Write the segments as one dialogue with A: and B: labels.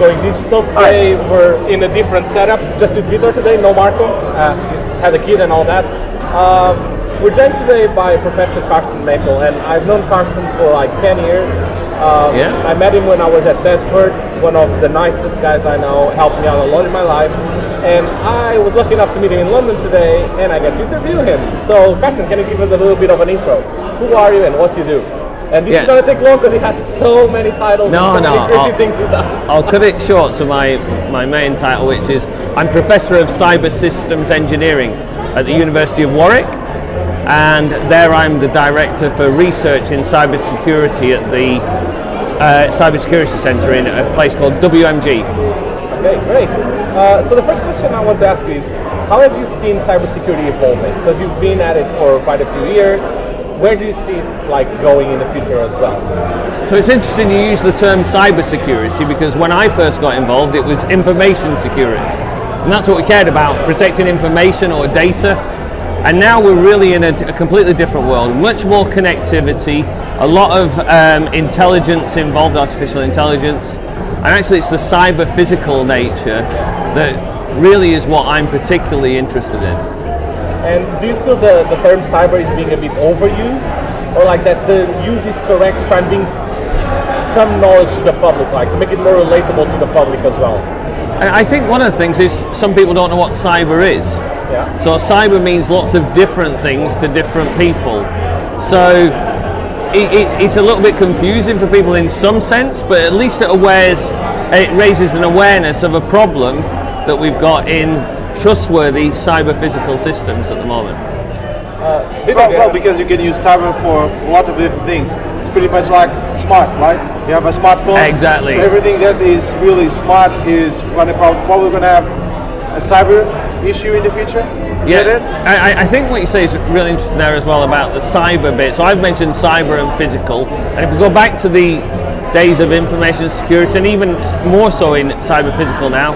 A: Going digital. Today we're in a different setup, just with Vitor today, no Marco. He's had a kid and all that. We're joined today by Professor Carsten, and I've known Carsten for like 10 years. I met him when I was at Bedford, one of the nicest guys I know, helped me out a lot in my life. And I was lucky enough to meet him in London today, and I got to interview him. So Carsten, can you give us a little bit of an intro? Who are you and what you do? And this is going to take long because he has so many titles and so many crazy things he does.
B: I'll cut it short to my main title, which is I'm Professor of Cyber Systems Engineering at the University of Warwick, and there I'm the Director for Research in Cybersecurity at the Cybersecurity Centre in a place called WMG.
A: Okay, great. So the first question I want to ask you is, how have you seen cybersecurity evolving? Because you've been at it for quite a few years. Where do you see it going in the future as well?
B: So it's interesting you use the term cybersecurity, because when I first got involved it was information security. And that's what we cared about, protecting information or data. And now we're really in a completely different world, much more connectivity, a lot of intelligence involved, artificial intelligence. And actually it's the cyber-physical nature that really is what I'm particularly interested in.
A: And do you feel the term cyber is being a bit overused? Or like that the use is correct to try and bring some knowledge to the public, to make it more relatable to the public as well?
B: I think one of the things is some people don't know what cyber is.
A: Yeah.
B: So cyber means lots of different things to different people. So it's a little bit confusing for people in some sense, but at least it raises an awareness of a problem that we've got in trustworthy cyber-physical systems at the moment.
C: Well, because you can use cyber for a lot of different things. It's pretty much like smart, right? You have a smartphone.
B: Exactly.
C: So everything that is really smart is probably going to have a cyber issue in the future.
B: I think what you say is really interesting there as well about the cyber bit. So I've mentioned cyber and physical, and if we go back to the days of information security, and even more so in cyber-physical now,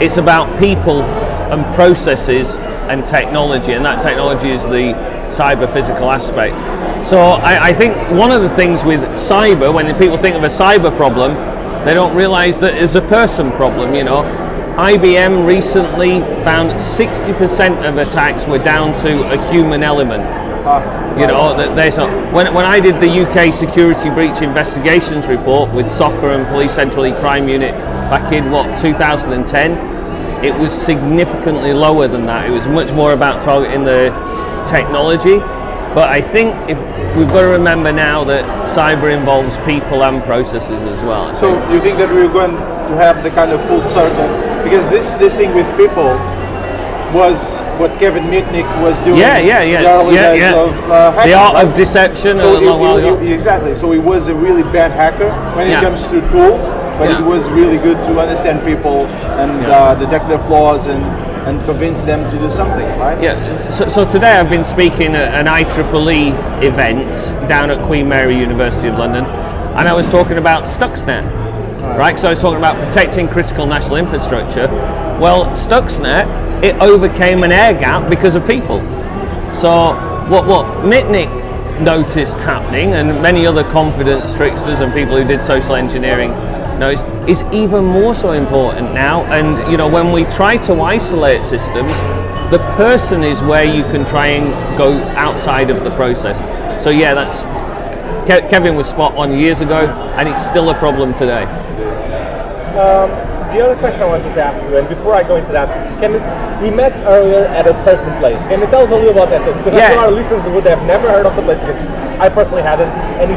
B: it's about people and processes and technology, and that technology is the cyber-physical aspect. So I think one of the things with cyber, when people think of a cyber problem, they don't realize that it's a person problem. IBM recently found 60% of attacks were down to a human element. When I did the UK Security Breach Investigations report with SOCA and Police Central E-Crime Unit back in 2010, it was significantly lower than that. It was much more about targeting the technology. But I think we've got to remember now that cyber involves people and processes as well.
C: So you think that we're going to have the kind of full circle? Because this thing with people was what Kevin Mitnick was doing in the early days of hacking.
B: The art of deception.
C: Exactly. So he was a really bad hacker when it comes to tools, but it was really good to understand people and detect their flaws and convince them to do something, right?
B: Yeah. So today I've been speaking at an IEEE event down at Queen Mary University of London, and I was talking about Stuxnet. Right, so I was talking about protecting critical national infrastructure. Well, Stuxnet, it overcame an air gap because of people. So what Mitnick noticed happening, and many other confidence tricksters and people who did social engineering noticed, is even more so important now. And when we try to isolate systems, the person is where you can try and go outside of the process. So Kevin was spot on years ago, and it's still a problem today.
A: The other question I wanted to ask you, and before I go into that, we met earlier at a certain place. Can you tell us a little about that place? Because I know our listeners would have never heard of the place, because I personally hadn't, and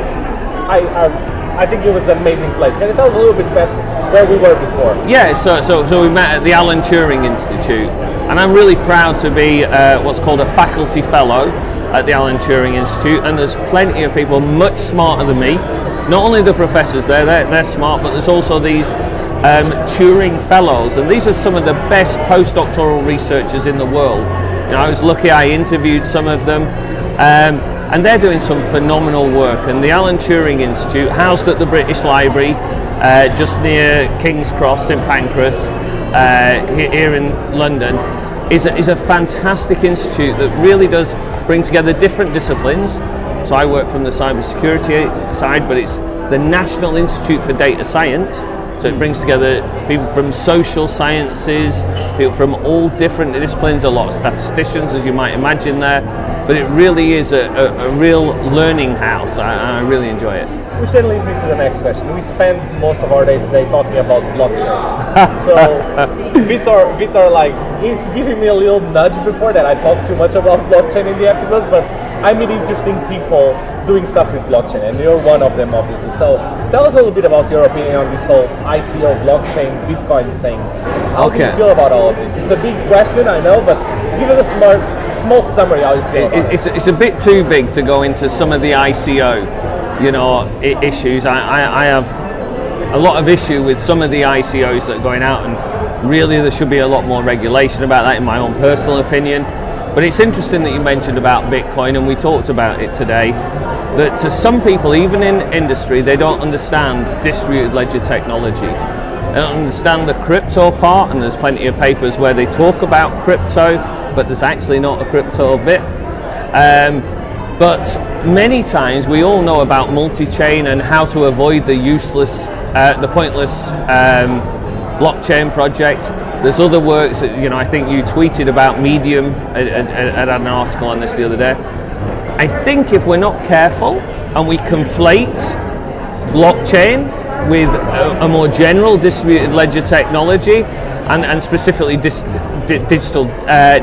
A: I think it was an amazing place. Can you tell us a little bit about where we were before?
B: Yeah, so we met at the Alan Turing Institute, and I'm really proud to be what's called a faculty fellow at the Alan Turing Institute, and there's plenty of people much smarter than me. Not only the professors there, they're smart, but there's also these Turing Fellows, and these are some of the best postdoctoral researchers in the world. I was lucky I interviewed some of them, and they're doing some phenomenal work. And the Alan Turing Institute, housed at the British Library, just near King's Cross, St Pancras, here in London, is a fantastic institute that really does bring together different disciplines. So I work from the cybersecurity side, but it's the National Institute for Data Science. So So it brings together people from social sciences, people from all different disciplines, a lot of statisticians, as you might imagine there. But it really is a real learning house. I really enjoy it.
A: Which then leads me to the next question. We spend most of our day today talking about blockchain. So Vitor, like, he's giving me a little nudge before that I talk too much about blockchain in the episodes, but I meet interesting people doing stuff with blockchain, and you're one of them, obviously. So tell us a little bit about your opinion on this whole ICO, blockchain, Bitcoin thing. How do you feel about all of this? It's a big question, I know, but give us a small summary how you feel about it.
B: It's a bit too big to go into some of the ICO, issues. I have a lot of issue with some of the ICOs that are going out, and really there should be a lot more regulation about that, in my own personal opinion. But it's interesting that you mentioned about Bitcoin, and we talked about it today, that to some people, even in industry, they don't understand distributed ledger technology. They don't understand the crypto part, and there's plenty of papers where they talk about crypto, but there's actually not a crypto bit. But many times we all know about multi-chain and how to avoid the useless, the pointless blockchain project. There's other works that, I think you tweeted about Medium. I had an article on this the other day. I think if we're not careful and we conflate blockchain with a more general distributed ledger technology, and specifically digital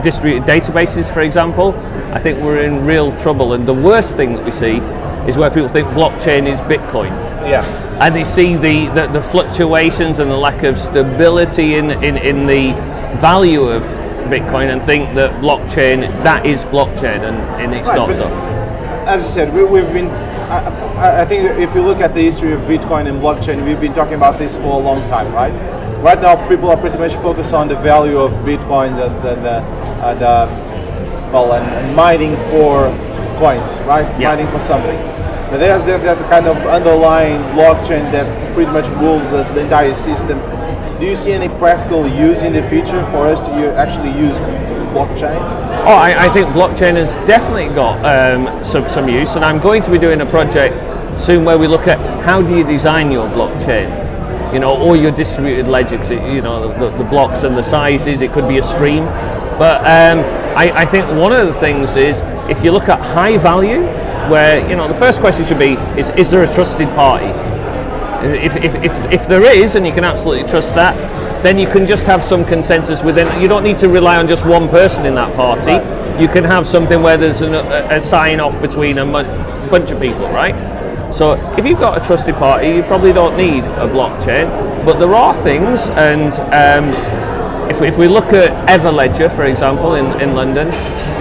B: distributed databases, for example, I think we're in real trouble. And the worst thing that we see is where people think blockchain is Bitcoin.
A: Yeah.
B: And they see the fluctuations and the lack of stability in the value of Bitcoin, and think that blockchain, that is blockchain, and it's not so.
C: As you said, we've been, I think if you look at the history of Bitcoin and blockchain, we've been talking about this for a long time, right? Right now, people are pretty much focused on the value of Bitcoin and mining for coins, right?
B: Yeah.
C: Mining for something. But there's that kind of underlying blockchain that pretty much rules the entire system. Do you see any practical use in the future for us to actually use blockchain?
B: Oh, I think blockchain has definitely got some use, and I'm going to be doing a project soon where we look at how do you design your blockchain, or your distributed ledger, because the blocks and the sizes, it could be a stream. But I think one of the things is, if you look at high value, where the first question should be is there a trusted party? If there is, and you can absolutely trust that, then you can just have some consensus within. You don't need to rely on just one person in that party.
C: Right.
B: You can have something where there's a sign off between a bunch of people, right? So if you've got a trusted party, you probably don't need a blockchain. But there are things, and if we look at Everledger, for example, in London,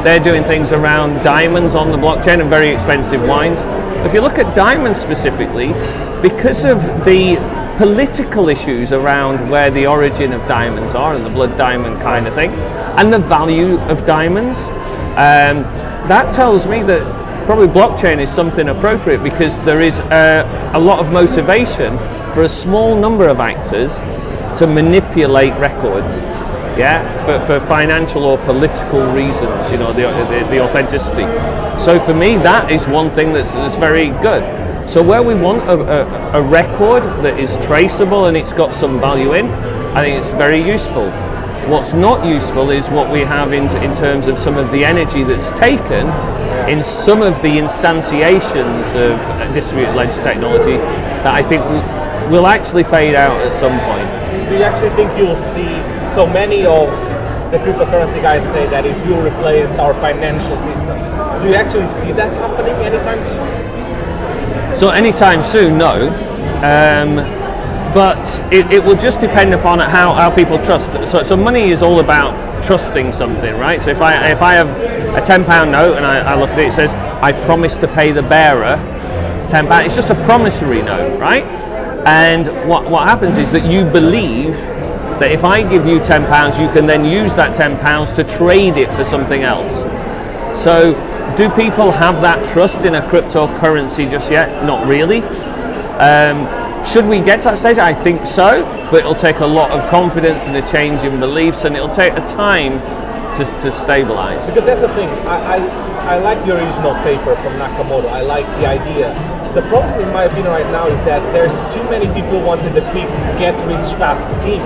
B: they're doing things around diamonds on the blockchain and very expensive wines. If you look at diamonds specifically, because of the political issues around where the origin of diamonds are, and the blood diamond kind of thing, and the value of diamonds, that tells me that probably blockchain is something appropriate, because there is a lot of motivation for a small number of actors to manipulate records, for financial or political reasons, the authenticity. So for me, that is one thing that's very good. So where we want a record that is traceable and it's got some value in, I think it's very useful. What's not useful is what we have in terms of some of the energy that's taken in some of the instantiations of distributed ledger technology that I think will actually fade out at some point.
A: Do you actually think you'll see, so many of the cryptocurrency guys say that it will replace our financial system. Do you actually see that happening anytime soon?
B: So anytime soon, no. But it will just depend upon how people trust. So money is all about trusting something, right? So if I have a £10 note and I look at it, it says, I promise to pay the bearer £10. It's just a promissory note, right? And what happens is that you believe that if I give you £10, you can then use that £10 to trade it for something else. So do people have that trust in a cryptocurrency just yet? Not really. Should we get to that stage? I think so, but it'll take a lot of confidence and a change in beliefs, and it'll take a time to stabilize.
A: Because that's the thing, I like the original paper from Nakamoto. I like the idea The problem, in my opinion, right now is that there's too many people wanting the quick get-rich-fast scheme,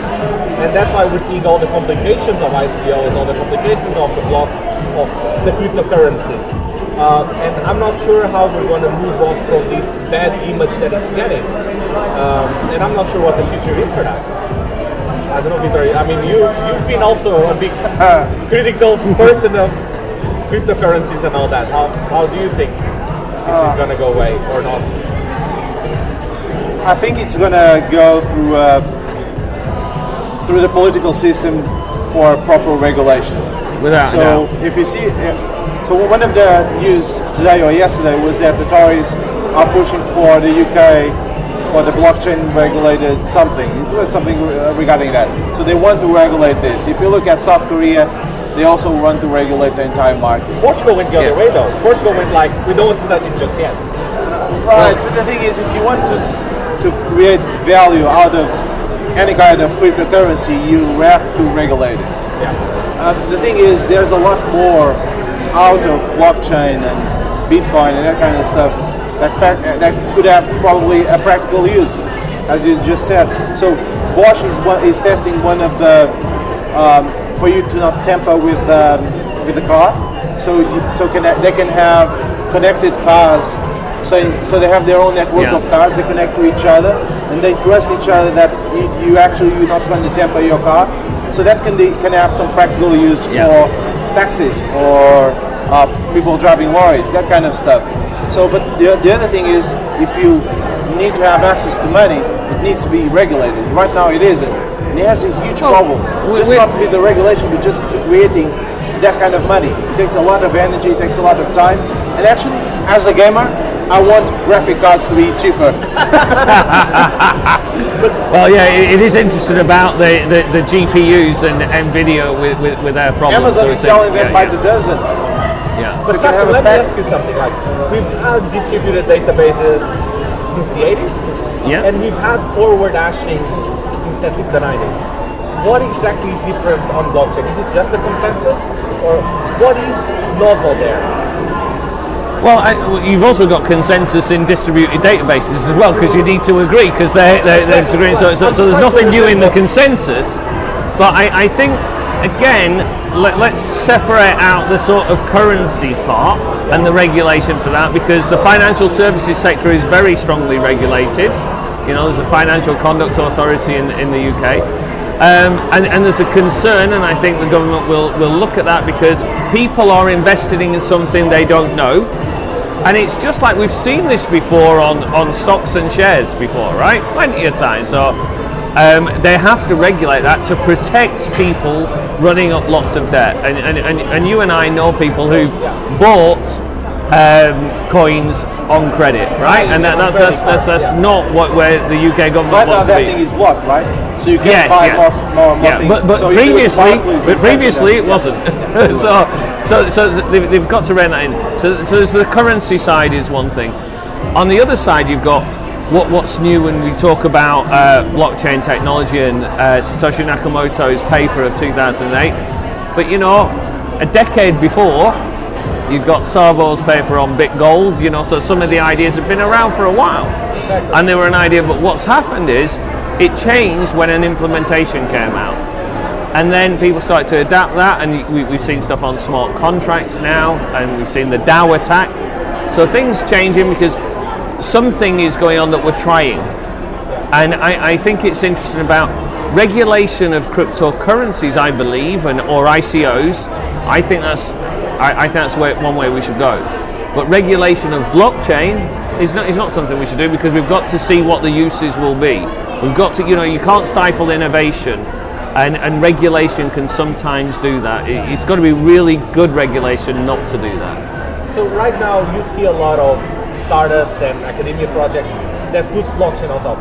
A: and that's why we're seeing all the complications of ICOs, all the complications of the block of the cryptocurrencies. And I'm not sure how we're going to move off from this bad image that it's getting, and I'm not sure what the future is for that. I don't know, Vitor. I mean, you've been also a big critical person of cryptocurrencies and all that. How do you think this is going to go away or not?
C: I think it's going to go through the political system for proper regulation.
B: Without
C: so, if you see, so one of the news today or yesterday was that the Tories are pushing for the UK for the blockchain regulated something. It was something regarding that. So they want to regulate this. If you look at South Korea, they also want to regulate the entire market.
A: Portugal went the other way though. Portugal went like, we don't want to touch it just yet.
C: Right, but the thing is, if you want to create value out of any kind of cryptocurrency, you have to regulate it.
A: Yeah.
C: The thing is, there's a lot more out of blockchain and Bitcoin and that kind of stuff that could have probably a practical use, as you just said. So Bosch is testing one of the for you to not tamper with the car. So they can have connected cars. So they have their own network of cars. They connect to each other, and they trust each other that you're not going to tamper your car. So that can have some practical use for taxis or people driving lorries, that kind of stuff. So, but the other thing is, if you need to have access to money, it needs to be regulated. Right now, it isn't, and it has a huge problem. Just not with the regulation, but just creating that kind of money. It takes a lot of energy, it takes a lot of time, and actually, as a gamer, I want graphic cards to be cheaper.
B: Well, yeah, it is interesting about the GPUs and NVIDIA with their problems.
C: Amazon is selling them by the dozen.
B: Yeah.
A: But Carsten, let me ask you something. Like, we've had distributed databases since the 80s, and we've had forward hashing since at least the 90s. What exactly is different on blockchain? Is it just the consensus, or what is novel there?
B: Well, you've also got consensus in distributed databases as well, because you need to agree, because they're disagreeing. So there's nothing new in the consensus. But I think, again, let's separate out the sort of currency part and the regulation for that, because the financial services sector is very strongly regulated. You know, there's a Financial Conduct Authority in the UK. And there's a concern, and I think the government will look at that, because people are investing in something they don't know. And it's just like we've seen this before on stocks and shares before, right? Plenty of times. So they have to regulate that to protect people running up lots of debt. And you and I know people who bought coins on credit, right? And that's not where the UK government
C: right
B: wants
C: now,
B: to be.
C: that thing is blocked, right? So you can buy more things.
B: But
C: so
B: previously it wasn't. so they've got to rein that in. So there's the currency side is one thing. On the other side, you've got what's new when we talk about blockchain technology and Satoshi Nakamoto's paper of 2008. But you know, a decade before, you've got Szabo's paper on BitGold. You know, so some of the ideas have been around for a while, and they were an idea. But what's happened is it changed when an implementation came out, and then people started to adapt that, and we've seen stuff on smart contracts now, and we've seen the DAO attack. So things changing because something is going on that we're trying. And I think it's interesting about regulation of cryptocurrencies, I believe, or ICOs. I think that's one way we should go. But regulation of blockchain is not something we should do, because we've got to see what the uses will be. We've got to, you can't stifle innovation, and regulation can sometimes do that. It's got to be really good regulation not to do that.
A: So right now you see a lot of startups and academia projects that put blockchain on top.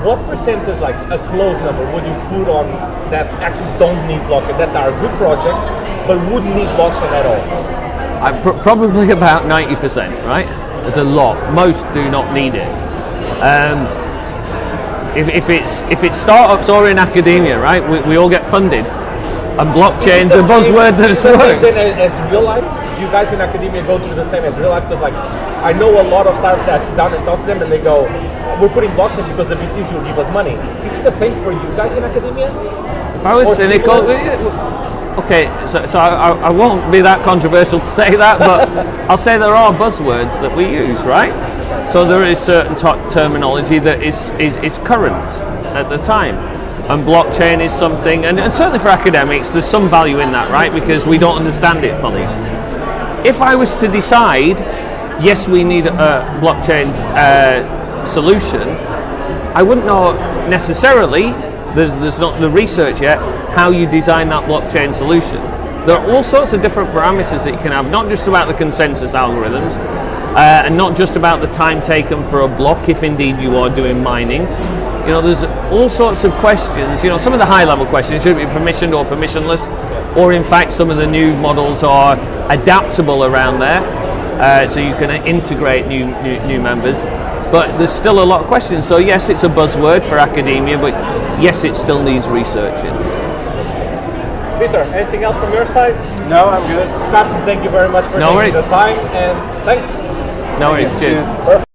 A: What percentage, like a close number, would you put on that actually don't need blockchain, that are good projects, but wouldn't need blockchain at all?
B: Probably about 90%, right? There's a lot. Most do not need it. If it's startups or in academia, right? We all get funded, and blockchain's a buzzword that's worked.
A: As real life, you guys in academia go through the same as real life? Because like, I know a lot of startups that I sit down and talk to them and they go, we're putting blockchain because the VCs will give us money. Is it the same for you guys in academia?
B: If I was cynical, okay, so I won't be that controversial to say that, but I'll say there are buzzwords that we use, right? So there is certain terminology that is current at the time. And blockchain is something, and certainly for academics, there's some value in that, right? Because we don't understand it fully. If I was to decide, yes, we need a blockchain solution, I wouldn't know necessarily, there's not the research yet, how you design that blockchain solution. There are all sorts of different parameters that you can have, not just about the consensus algorithms, and not just about the time taken for a block, if indeed you are doing mining. You know, there's all sorts of questions. You know, some of the high-level questions, should it be permissioned or permissionless, or in fact some of the new models are adaptable around there, so you can integrate new members. But there's still a lot of questions. So yes, it's a buzzword for academia, but yes, it still needs researching.
A: Vitor, anything else from your side?
C: No, I'm good.
A: Carsten, thank you very much for taking the time, and thanks.
B: No worries. Cheers.
A: Perfect.